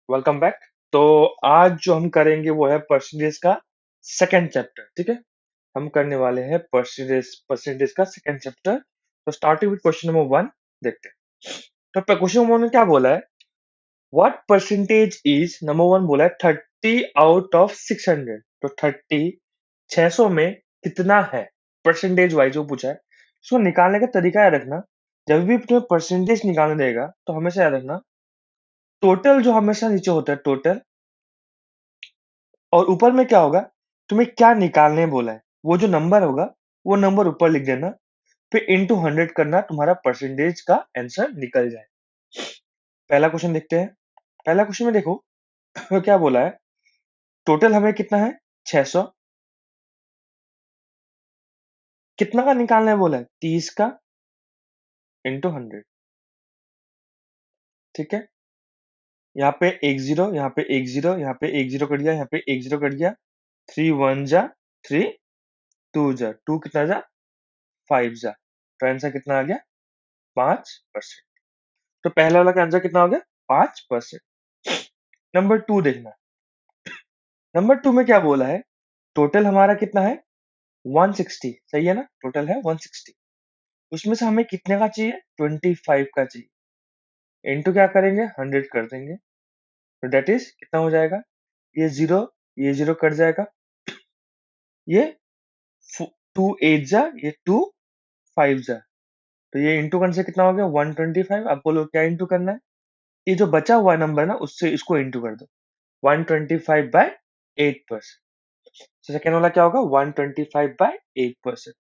Welcome back. तो आज जो हम करेंगे वो है परसेंटेज का सेकंड चैप्टर। ठीक है, हम करने वाले हैं परसेंटेज परसेंटेज का सेकंड चैप्टर। तो starting with question number one देखते हैं। तो क्वेश्चन नंबर वन ने क्या बोला है, what percentage is, number one बोला है 30 आउट ऑफ 600। तो 600 में कितना है, परसेंटेज वाइज जो पूछा है। उसको निकालने का तरीका याद रखना, जब भी तुम्हें परसेंटेज निकालने देगा तो हमेशा याद रखना टोटल जो हमेशा नीचे होता है टोटल, और ऊपर में क्या होगा, तुम्हें क्या निकालने बोला है वो जो नंबर होगा वो नंबर ऊपर लिख देना, फिर इंटू 100 करना, तुम्हारा परसेंटेज का आंसर निकल जाए। पहला क्वेश्चन देखते हैं। पहला क्वेश्चन में देखो तो क्या बोला है, टोटल हमें कितना है 600, कितना का निकालना है बोला है 30 का इंटू 100। ठीक है, यहाँ पे एक जीरो, यहाँ पे एक जीरो, यहाँ पे एक जीरो कट गया, यहाँ पे एक जीरो कट गया, 3 1 जा 3, 2 जा 2, कितना जा 5 जा, तो आंसर कितना आ गया 5%। तो पहला वाला का आंसर कितना हो गया 5%। नंबर टू देखना, नंबर टू में क्या बोला है, टोटल हमारा कितना है 160, सही है ना, टोटल है 160। उसमें से हमें कितने का चाहिए 25 का चाहिए, इनटू क्या करेंगे 100 कर देंगे, तो डेट इज कितना हो जाएगा, ये जीरो कट जाएगा, ये 2 8 जा, ये 2 5 जा, तो ये इंटू करने से कितना हो गया 125। अब बोलो क्या इंटू करना है, ये जो बचा हुआ नंबर ना उससे इसको इंटू कर दो, 125/8%। तो सेकेंड वाला क्या होगा 125/8%।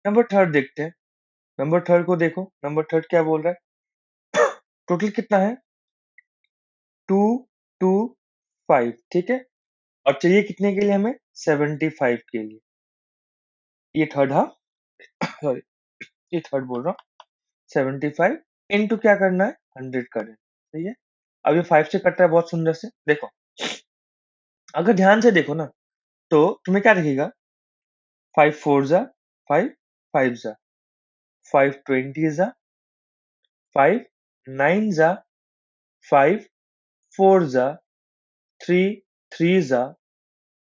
नंबर थर्ड देखते हैं। नंबर थर्ड को देखो, नंबर थर्ड क्या बोल रहा है, टोटल कितना है 225। ठीक है, और चाहिए कितने के लिए हमें 75 के लिए, ये थर्ड, हाँ सॉरी, ये थर्ड बोल रहा हूँ, 75 इंटू क्या करना है 100 करें, सही है। अब ये 5 से कट रहा है बहुत सुंदर से, देखो अगर ध्यान से देखो ना तो तुम्हें क्या दिखेगा, 5 4 जा 5, 5 जा 5 20 जा 5 9 जा 5 4 जा 3 3 जा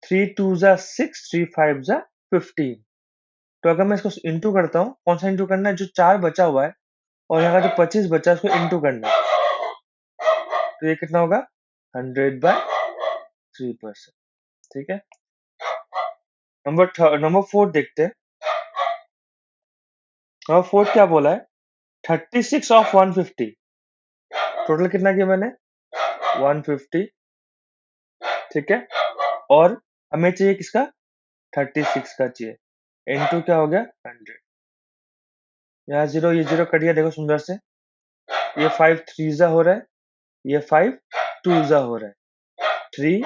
3 2 जा 6, 3 5 जा 15। तो अगर मैं इसको इंटू करता हूँ, कौन सा इंटू करना है, जो 4 बचा हुआ है और यहाँ का जो 25 बचा है उसको इंटू करना है, तो ये कितना होगा 100/3%। ठीक है, नंबर फोर्थ देखते हैं। नंबर फोर्थ क्या बोला है, 36/150, टोटल कितना किया मैंने 150। ठीक है, और हमें चाहिए किसका 36 का चाहिए, इंटू क्या हो गया 100, यहाँ जीरो ये जीरो कट गया, देखो सुंदर से, ये 5 3 जा हो रहा है, ये 5 2 जा हो रहा है, 3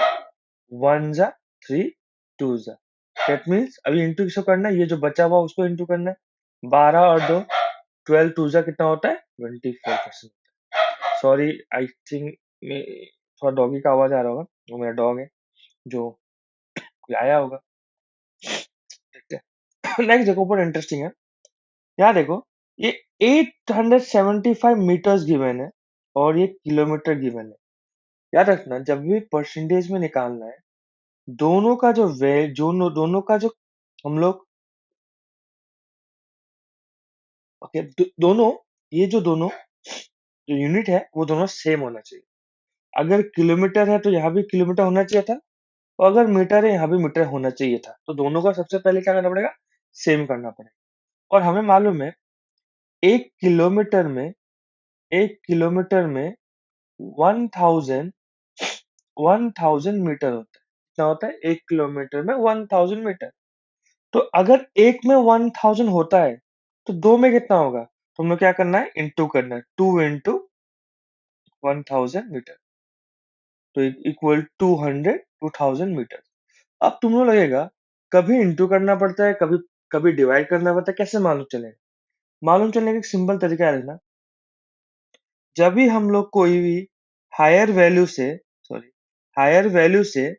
1 जा 3 2 जा, दैट मीन्स अभी इंटू किसको करना है, ये जो बचा हुआ उसको इंटू करना है, 12 और 2 12 2 जा कितना होता है 24%। सॉरी, आई थिंक थोड़ा डॉगी का आवाज आ रहा होगा, वो मेरा डॉग है जो कोई आया होगा। देखते हैं नेक्स्ट देखो, ऊपर इंटरेस्टिंग है, यहाँ देखो ये 875 मीटर्स गिवन है और ये किलोमीटर गिवन है। याद रखना जब भी परसेंटेज में निकालना है, दोनों का जो वे जो दोनों का जो हम लोग ओके दोनों, ये जो दोनों जो यूनिट है वो दोनों सेम होना चाहिए। अगर किलोमीटर है तो यहाँ भी किलोमीटर होना चाहिए था, और अगर मीटर है यहाँ भी मीटर होना चाहिए था, तो दोनों का सबसे पहले क्या करना पड़ेगा, सेम करना पड़ेगा। और हमें मालूम है एक किलोमीटर में एक किलोमीटर में 1000 1000 मीटर होता है। कितना होता है, एक किलोमीटर में 1000 मीटर। तो अगर एक में 1000 होता है तो दो में कितना होगा, तो हमें क्या करना है इंटू करना है, 2 into 1000 मीटर, तो इक्वल 2000 मीटर। अब तुम लोग लगेगा कभी इंटू करना पड़ता है, कभी कभी डिवाइड करना पड़ता है, कैसे मालूम चलेगा, मालूम चलने का एक सिंपल तरीका है ना, जब भी हम लोग कोई भी हायर वैल्यू से सॉरी हायर वैल्यू से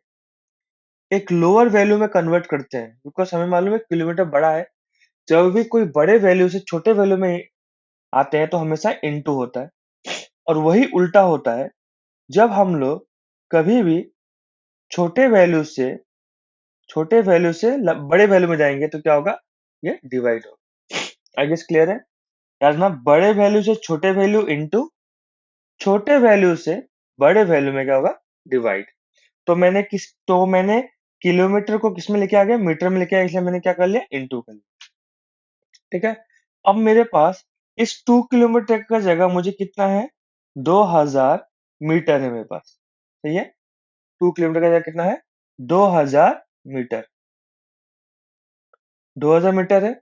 एक लोअर वैल्यू में कन्वर्ट करते हैं, बिकॉज हमें मालूम है किलोमीटर बड़ा है, जब भी कोई बड़े वैल्यू से छोटे वैल्यू में आते हैं तो हमेशा इनटू होता है, और वही उल्टा होता है जब हम लोग कभी भी छोटे वैल्यू से बड़े वैल्यू में जाएंगे तो क्या होगा, ये डिवाइड होगा। आई गेस क्लियर है। याद ना, बड़े वैल्यू से छोटे वैल्यू इंटू छोटे वैल्यू से बड़े वैल्यू में क्या होगा, डिवाइड। तो मैंने किलोमीटर को किस में लेके आ गया, मीटर में लेके आया, इसलिए मैंने क्या कर लिया, इंटू कर लिया। ठीक है। अब मेरे पास इस 2 किलोमीटर का जगह मुझे कितना है, 2000 मीटर है मेरे पास। सही है। 2 किलोमीटर का जगह कितना है, 2000 मीटर। 2000 मीटर है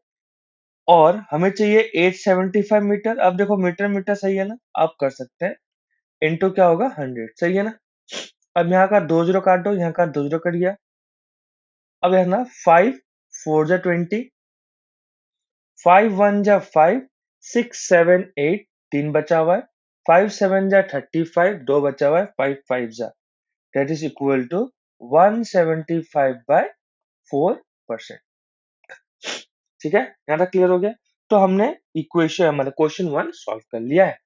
और हमें चाहिए 875 मीटर। अब देखो मीटर मीटर सही है ना, आप कर सकते हैं। इंटू क्या होगा, 100। सही है ना। अब यहाँ का 2 जीरो काट दो, यहाँ का 2 जीरो कट गया। अब है ना 5 4 जा 20, 5 1 जा 5, 6 7 8, 3 बचा हुआ है। 5 7 जा 35, 2 बचा हुआ है। 5 5 जा, दैट इज इक्वल टू 175/4%। ठीक है, यहाँ तक क्लियर हो गया। तो हमने इक्वेशन मतलब क्वेश्चन 1 सॉल्व कर लिया है।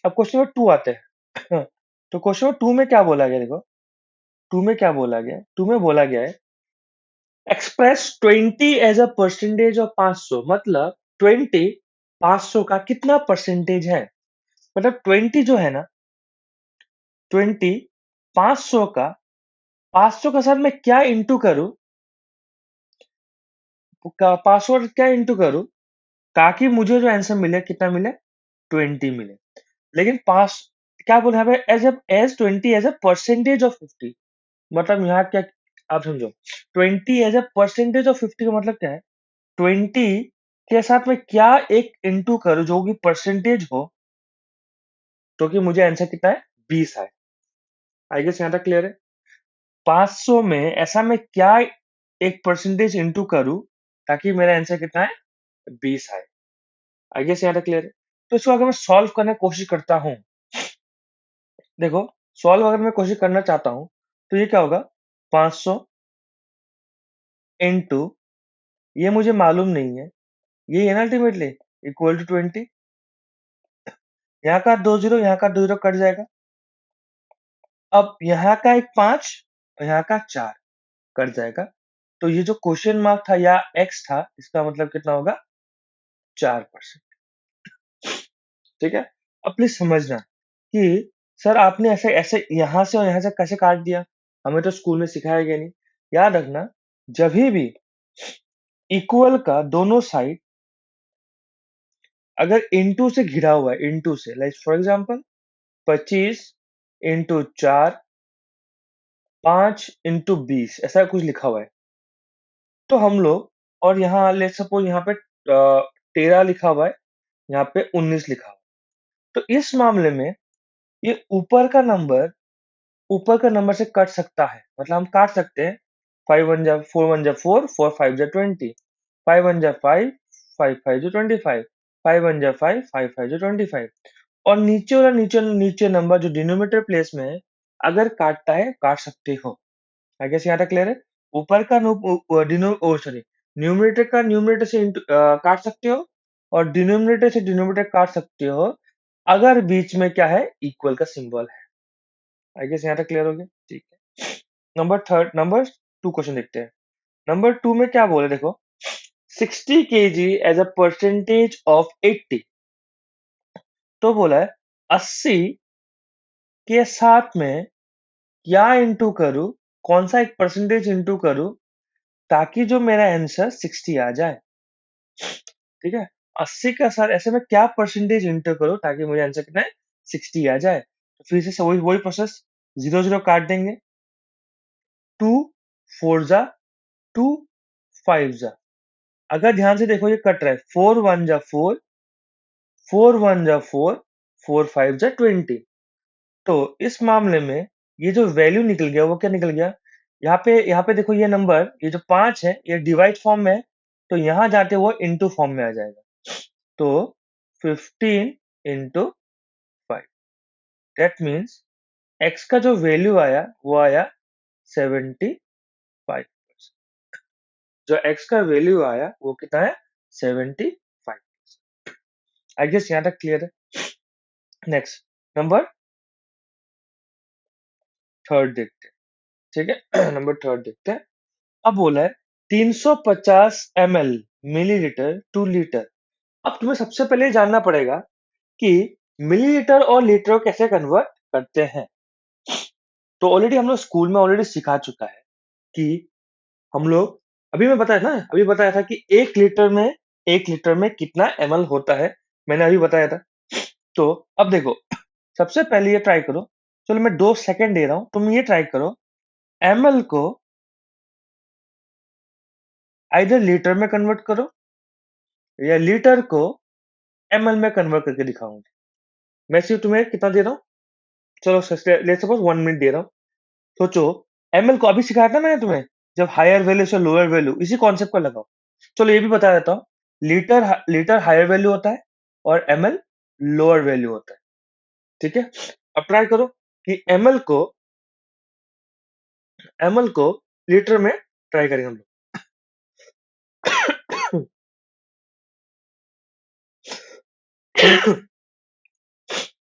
अब क्वेश्चन नंबर 2 आते हैं। तो क्वेश्चन नंबर 2 में क्या बोला गया, देखो 2 में क्या बोला गया है। 2 में बोला गया है express 20 as a percentage of 500। मतलब 20 500 का कितना परसेंटेज है। मतलब 20 जो है ना, 20 500 का, 500 का साथ मैं क्या इंटू करूं, 500 क्या इंटू करूं ताकि मुझे जो आंसर मिले कितना मिले, 20 मिले। लेकिन पास क्या बोले यहाँ पे, as 20 as a percentage of 50। मतलब यहाँ क्या, आप समझो 20 एज अ परसेंटेज ऑफ 50 का मतलब क्या है, 20 के साथ में क्या एक इंटू करूं जो कि परसेंटेज हो, तो कि मुझे आंसर कितना है, 20 आए। आई गेस यहाँ तक क्लियर है। 500 में ऐसा मैं क्या एक परसेंटेज इंटू करूं ताकि मेरा आंसर कितना है, 20 आए। आई गेस यहाँ तक क्लियर है। तो इसको अगर मैं सॉल्व करने की कोशिश करता हूं, देखो सॉल्व अगर मैं कोशिश करना चाहता हूं तो ये क्या होगा, 500 इंटू, ये मुझे मालूम नहीं है, ये है ना अल्टीमेटली इक्वल टू 20। यहाँ का 2 जीरो, यहाँ का 2 जीरो कट जाएगा। अब यहाँ का एक 5 और यहाँ का 4 कट जाएगा। तो ये जो क्वेश्चन मार्क था या एक्स था, इसका मतलब कितना होगा, 4%। ठीक है। अब प्लीज समझना कि सर आपने ऐसे ऐसे यहाँ से और यहाँ से कैसे काट दिया, हमें तो स्कूल में सिखाया गया नहीं। याद रखना, जब भी इक्वल का दोनों साइड अगर इंटू से घिरा हुआ है, इंटू से, like for example 25 into 4, 5 into 20, ऐसा कुछ लिखा हुआ है, तो हम लोग, और यहाँ लेट सपोज यहाँ पे 13 लिखा हुआ है, यहाँ पे 19 लिखा हुआ है, तो इस मामले में ये ऊपर का नंबर से कट सकता है। मतलब हम काट सकते हैं, 5 1 जा 4, 4 5 जा 20, 5 1 जा 5, 5 5 जा 25, 5 1 जा 5, 5 5 जा 25, और नीचे वाला नीचे नीचे नंबर जो डिनोमिनेटर प्लेस में है, अगर काटता है काट सकते हो। आई गेस यहाँ तक क्लियर है। ऊपर का सॉरी, न्यूमरेटर का न्यूमरेटर से काट सकते हो, और डिनोमिनेटर से डिनोमिनेटर काट सकते हो, अगर बीच में क्या है, इक्वल का सिंबल है। आई गेस यहाँ तक क्लियर हो गया। ठीक है। नंबर 2 क्वेश्चन देखते हैं। नंबर 2 में क्या बोले, देखो 60 kg as a percentage of 80। तो बोला है 80 के साथ में क्या इंटू करूं, कौन सा एक परसेंटेज इंटू करूं ताकि जो मेरा आंसर 60 आ जाए। ठीक है। 80 का साथ ऐसे में क्या परसेंटेज इंटर करो ताकि मुझे आंसर कितना है, 60 आ जाए। तो फिर से वही वही प्रोसेस, 0 0 काट देंगे। 2 4 जा 2, 5 जा, अगर ध्यान से देखो ये कट रहा है, 4 1 जा 4, 4 1 जा 4, 4 5 जा 20। तो इस मामले में ये जो वैल्यू निकल गया वो क्या निकल गया, यहाँ पे देखो ये नंबर, ये जो 5 है ये डिवाइड फॉर्म में है, तो यहाँ जाते वो इंटू फॉर्म में आ जाएगा। तो 15 इंटू 5, दैट मीन्स x का जो वैल्यू आया वो आया 75। जो x का वैल्यू आया वो कितना है, 75। आई गेस यहाँ तक क्लियर है। नेक्स्ट, नंबर थर्ड देखते हैं, ठीक है। नंबर थर्ड देखते हैं। अब बोला है 350 ml मिलीलीटर टू लीटर। अब तुम्हें सबसे पहले ये जानना पड़ेगा कि मिलीलीटर और लीटर को कैसे कन्वर्ट करते हैं। तो ऑलरेडी हम लोग स्कूल में ऑलरेडी सिखा चुका है कि हम लोग अभी बताया था कि एक लीटर में कितना ml होता है, मैंने अभी बताया था। तो अब देखो, सबसे पहले ये ट्राई करो, चलो मैं 2 सेकंड दे रहा हूं, तुम ये ट्राई करो, ml को आइदर लीटर में कन्वर्ट करो या लीटर को ml में कन्वर्ट करके दिखाऊंगी। मैं सिर्फ तुम्हें कितना दे रहा हूँ, चलो लेट्स सपोज 1 मिनट दे रहा हूँ। सोचो, ml को अभी सिखाया था मैंने तुम्हें, जब हायर वैल्यू से लोअर वैल्यू, इसी कॉन्सेप्ट को लगाओ। चलो ये भी बता देता हूँ, लीटर हायर वैल्यू होता है और ml लोअर वैल्यू होता है, ठीक है। अब ट्राई करो कि ml को लीटर में ट्राई करेंगे हम लोग।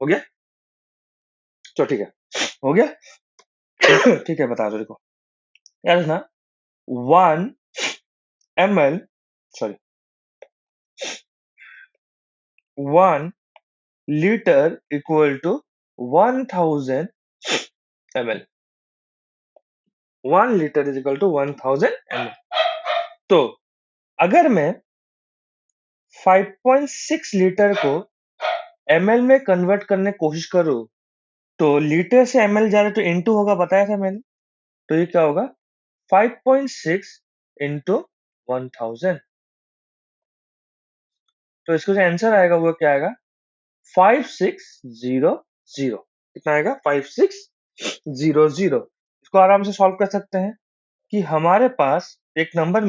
हो गया, चलो ठीक है, हो गया। ठीक है, बता दो, देखो याद रखना, 1 ml, sorry 1 liter equal to 1000 ml। 1 liter is equal to 1000 ml। तो अगर मैं 5.6 लीटर को ml में कन्वर्ट करने की कोशिश करूं, तो लीटर से ml जा रहा तो इनटू होगा, बताया था मैंने। तो ये क्या होगा, 5.6 इंटू 1000। तो इसका जो आंसर आएगा वो क्या आएगा, 5600। कितना आएगा, 5600। इसको आराम से सॉल्व कर सकते हैं कि हमारे पास एक नंबर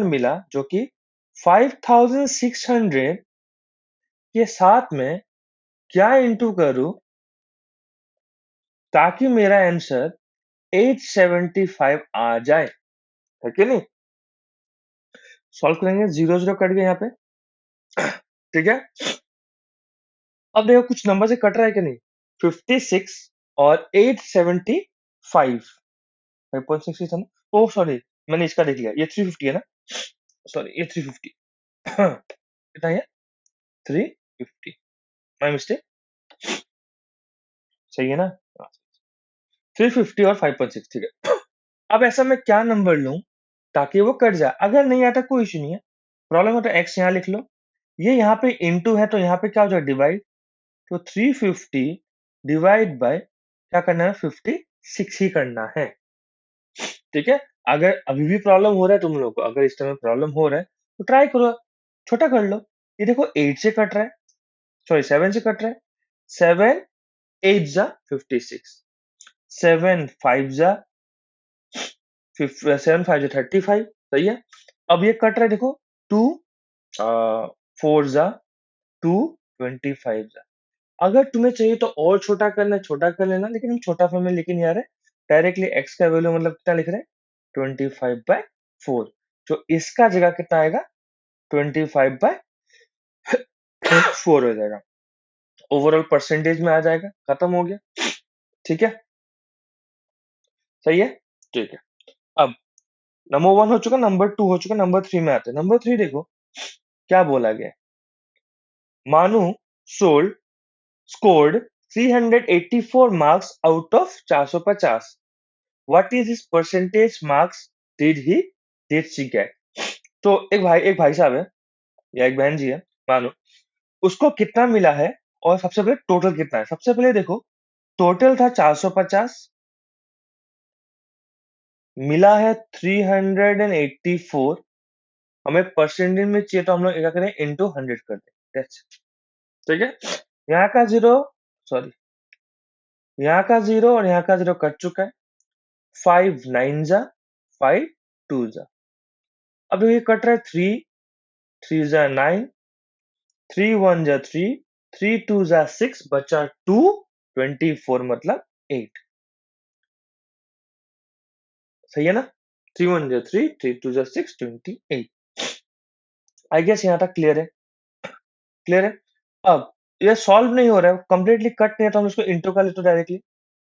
मिला जो कि 5600 के साथ में क्या इंटू करूं ताकि मेरा आंसर 875 आ जाए, है कि नहीं। सॉल्व करेंगे, 0 0 कट गए यहाँ पे, ठीक है। अब देखो कुछ नंबर से कट रहा है कि नहीं, 56 और 875, 5.6 था ना, ओ सॉरी, मैंने इसका देख लिया, ये 350 है ना, सॉरी ये 350। कितना है, 350, माय मिस्टेक, सही है ना, 350 और 5.6, ठीक है। अब ऐसा मैं क्या नंबर लूं ताकि वो कट जाए, अगर नहीं आता कोई इश्यू नहीं है, प्रॉब्लम हो तो एक्स यहाँ लिख लो, ये यहाँ पे इंटू है तो यहाँ पे क्या हो जाए, डिवाइड। तो 350 डिवाइड बाय क्या करना है, 56 ही करना है, ठीक है। अगर अभी भी प्रॉब्लम हो रहा है तुम लोग को, अगर इस टाइम प्रॉब्लम हो रहा है तो ट्राई करो, छोटा कर लो। ये देखो 8 से कट रहा है, सॉरी 7 से कट रहा है, 7 8 जा 56, 7 5 जा 7 5 जा 35, सही है। अब ये कट रहा है, देखो 2 4 जा 2 25 जा। अगर तुम्हें चाहिए तो और छोटा कर लेना, लेकिन हम छोटा फॉर्म में लेके नहीं आ रहे, डायरेक्टली x का वैल्यू मतलब कितना लिख रहे हैं, 25/4। जो इसका जगह कितना आएगा, 25/4 हो जाएगा, ओवरऑल परसेंटेज में आ जाएगा, खत्म हो गया, ठीक है, सही है, ठीक है। अब नंबर 1 हो चुका, नंबर 2 हो चुका, नंबर 3 में आते हैं। नंबर 3 देखो क्या बोला गया, मानू sold scored 384 marks out of 450. What is his percentage marks did she get? तो एक भाई साहब है या एक बहन जी है, मानो उसको कितना मिला है और सबसे पहले टोटल कितना है। सबसे पहले देखो, टोटल था 450, मिला है 384, हमें परसेंटेज में चाहिए तो हम लोग क्या करें, इंटू 100 कर दें, ठीक है। यहाँ का जीरो, सॉरी यहाँ का जीरो और यहाँ का जीरो कट चुका है, 5 9 जा 5 2 जा। अब ये कट रहा है, 3 3 जा 9, 3 1 जा 3, 3 2 जा 6, बचा 2 24 मतलब 8, सही है ना। 3 1 जा 3, 3 2 जा 6, 28। आई गेस यहाँ तक क्लियर है, क्लियर है। अब ये सॉल्व नहीं हो रहा है, कंप्लीटली कट नहीं है, तो हम इसको इंटू कर लेते डायरेक्टली,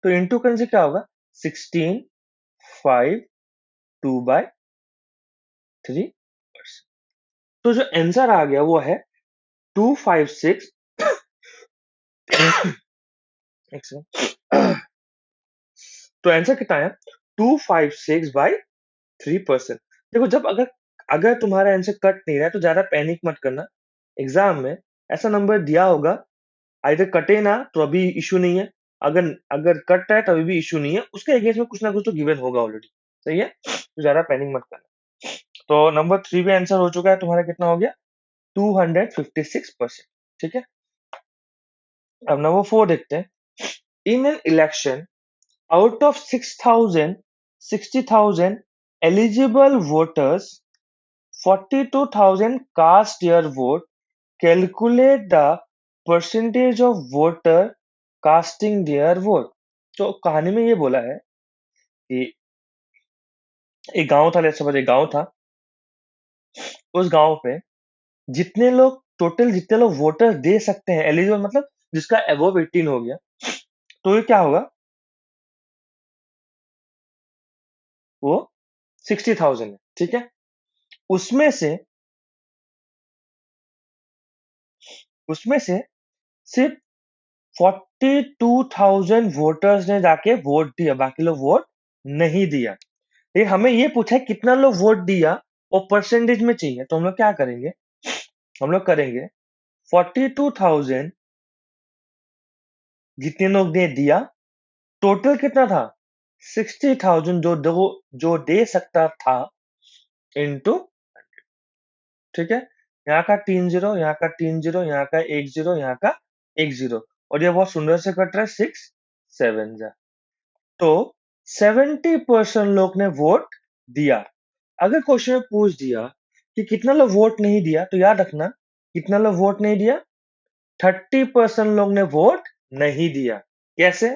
तो इंटू करने से क्या होगा 16 5 2/3%। तो जो आंसर आ गया वो है 256 तो आंसर कितना है 256/3%। देखो जब अगर अगर तुम्हारा आंसर कट नहीं रहा है तो ज्यादा पैनिक मत करना। एग्जाम में ऐसा नंबर दिया होगा, आइदर कटे ना तो अभी इशू नहीं है, अगर अगर कट रहा है तो अभी भी इशू नहीं है, उसके अगेंस्ट में कुछ ना कुछ तो गिवन होगा ऑलरेडी। सही है, तो ज्यादा पैनिक मत करना। तो नंबर 3 भी आंसर हो चुका है तुम्हारा, कितना हो गया 256%। ठीक है, अब नंबर 4 देखते हैं। In an election out of 6,000 60,000 eligible voters, 42,000 cast their vote. Calculate the percentage of voter casting their vote. तो कहानी में ये बोला है कि एक गांव था, लेट्स सपोज एक गांव था। उस गांव पे जितने लोग वोटर दे सकते हैं, एलिजिबल मतलब जिसका अबव 18 हो गया, तो ये क्या होगा, वो 60,000 है। ठीक है, उसमें से उसमें से सिर्फ 42,000 वोटर्स ने जाके वोट दिया, बाकी लोग वोट नहीं दिया। लेकिन हमें ये पूछा है कितना लोग वोट दिया और परसेंटेज में चाहिए, तो हम लोग क्या करेंगे, हम लोग करेंगे 42,000 जितने लोग ने दिया, टोटल कितना था 60,000 जो दे सकता था इनटू। ठीक है, यहाँ का 3 0, यहाँ का 3 0, यहाँ का 1 0, यहाँ का 1 0, और ये बहुत सुंदर से कट रहा है 6 7 जा। तो 70% लोग ने वोट दिया। अगर क्वेश्चन में पूछ दिया कि कितना लोग वोट नहीं दिया, तो याद रखना कितना लोग वोट नहीं दिया, 30% लोग ने वोट नहीं दिया। कैसे,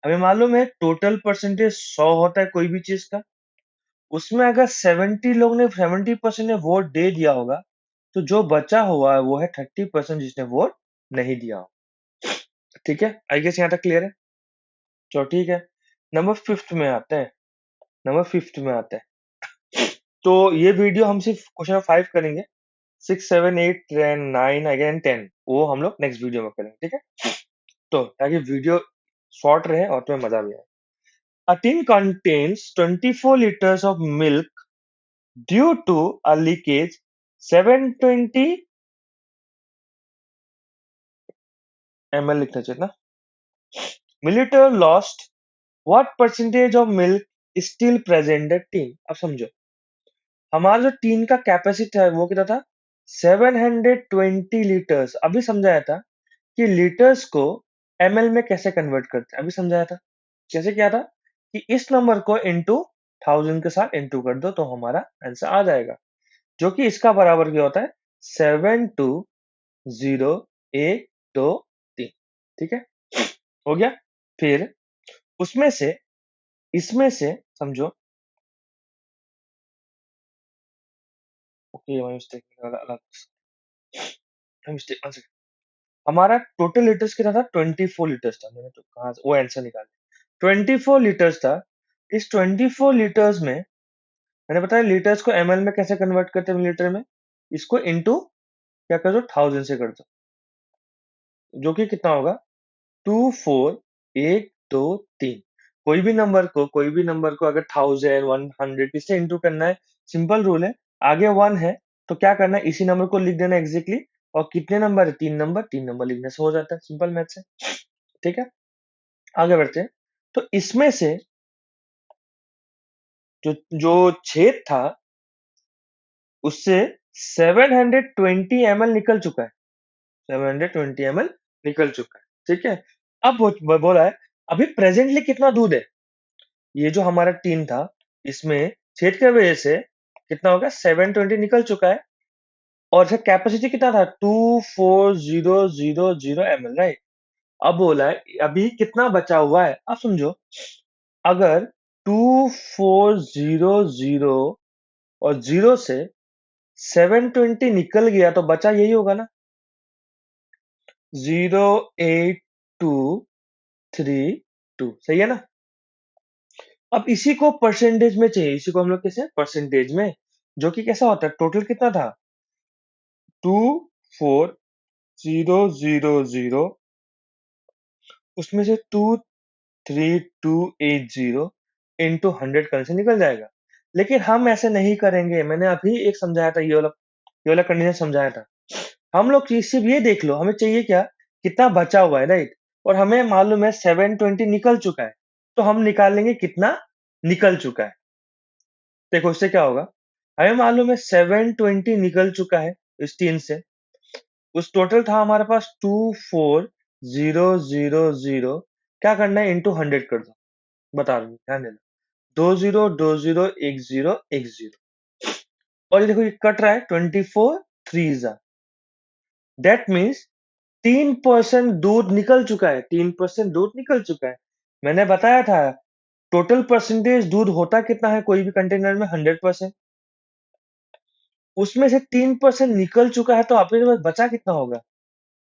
हमें मालूम है टोटल परसेंटेज 100 होता है कोई भी चीज का, उसमें अगर 70% ने वोट दे दिया होगा, तो जो बचा हुआ है वो है 30% जिसने वोट नहीं दिया हो। ठीक है, आई गेस यहाँ तक क्लियर है। चलो ठीक है, नंबर 5 में आते हैं। नंबर 5 में आते हैं। तो ये वीडियो हम सिर्फ क्वेश्चन 5 करेंगे, 6 7 8 10 9 अगेन 10 वो हम लोग नेक्स्ट वीडियो में करेंगे। ठीक है, तो ताकि वीडियो शॉर्ट रहे और तुम्हें मजा भी आए। A tin contains 24 liters of milk. Due to a leakage, 720 ml लिखना चाहिए ना, milliliter lost. What percentage of milk is still present at tin? अब समझो, हमारा जो टीन का कैपेसिटी है वो कितना था 720 लीटर्स। अभी समझाया था कि लीटर्स को एमएल में कैसे कन्वर्ट करते हैं, अभी समझाया था। कैसे किया था कि इस नंबर को इनटू 1000 के साथ इनटू कर दो तो हमारा आंसर आ जाएगा, जो कि इसका बराबर क्या होता है 720,123। ठीक है, हो गया। फिर उसमें से इसमें से समझो, ओके मिस्टेक अलग मिस्टेक, हमारा टोटल लीटर्स कितना था 24 लीटर्स था। मैंने तो कहा वो आंसर निकाला 24 लीटर्स था। इस 24 लीटर्स में मैंने बताया लीटर्स को एमएल में कैसे कन्वर्ट करते हैं लीटर में, इसको इनटू क्या कर दो 1000 से कर दो, जो कि कितना होगा 24,123। कोई भी नंबर को अगर 1000 100 इससे इंटू करना है, सिंपल रूल है। आगे 1 है तो क्या करना है, इसी नंबर को लिख देना एग्जैक्टली, और कितने नंबर है 3 नंबर लिखने से हो जाता है, सिंपल मैथ से। ठीक है, आगे बढ़ते हैं। तो इसमें से जो जो छेद था उससे 720 ml निकल चुका है, 720 ml निकल चुका है। ठीक है, अब बोला है अभी प्रेजेंटली कितना दूध है। ये जो हमारा टीन था इसमें छेद की वजह से कितना होगा 720 निकल चुका है, और इसका कैपेसिटी कितना था 24000 ml, राइट। अब बोला है अभी कितना बचा हुआ है। अब समझो, अगर 2400 और 0 से 720 निकल गया तो बचा यही होगा ना 08237 2 सही है ना। अब इसी को परसेंटेज में चाहिए, इसी को हम लोग कैसे परसेंटेज में, जो कि कैसा होता है, टोटल कितना था 24000, उसमें से 23280 इंटू 100 कल से निकल जाएगा। लेकिन हम ऐसे नहीं करेंगे, मैंने अभी एक समझाया था, ये वाला कंडीशन समझाया था। हम लोग सिर्फ ये देख लो, हमें चाहिए क्या, कितना बचा हुआ है, राइट। और हमें मालूम है 720 निकल चुका है, तो हम निकालेंगे कितना निकल चुका है। देखो उससे क्या होगा, हमें मालूम है 720 निकल चुका है इस 3 से। उस टोटल था हमारे पास 24000, क्या करना है, इंटू 100 कर दो, बता रहा हूँ, ध्यान देना। 20 20 10 10, और ये देखो ये कट रहा है 24 3 दैट मीन्स 3% दूध निकल चुका है, 3% दूध निकल चुका है। मैंने बताया था टोटल परसेंटेज दूध होता कितना है कोई भी कंटेनर में, 100%। उसमें से 3% निकल चुका है, तो आपके पास बचा कितना होगा,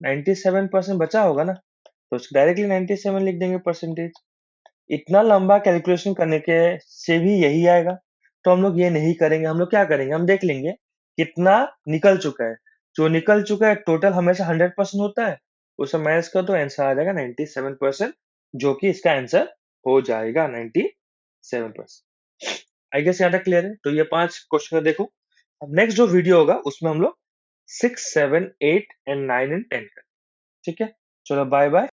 97% बचा होगा ना। तो डायरेक्टली 97 लिख देंगे परसेंटेज। इतना लंबा कैलकुलेशन करने के से भी यही आएगा, तो हम लोग ये नहीं करेंगे। हम लोग क्या करेंगे, हम देख लेंगे कितना निकल चुका है। जो निकल चुका है टोटल हमेशा 100% होता है, उसे माइनस कर दो, आंसर आ जाएगा 97%, जो कि इसका आंसर हो जाएगा 97%। आई गेस यहाँ तक क्लियर है। तो ये 5 क्वेश्चन देखो। अब नेक्स्ट जो वीडियो होगा उसमें हम लोग 6 7 8 एंड 9 एंड 10 करें। ठीक है, चलो बाय बाय।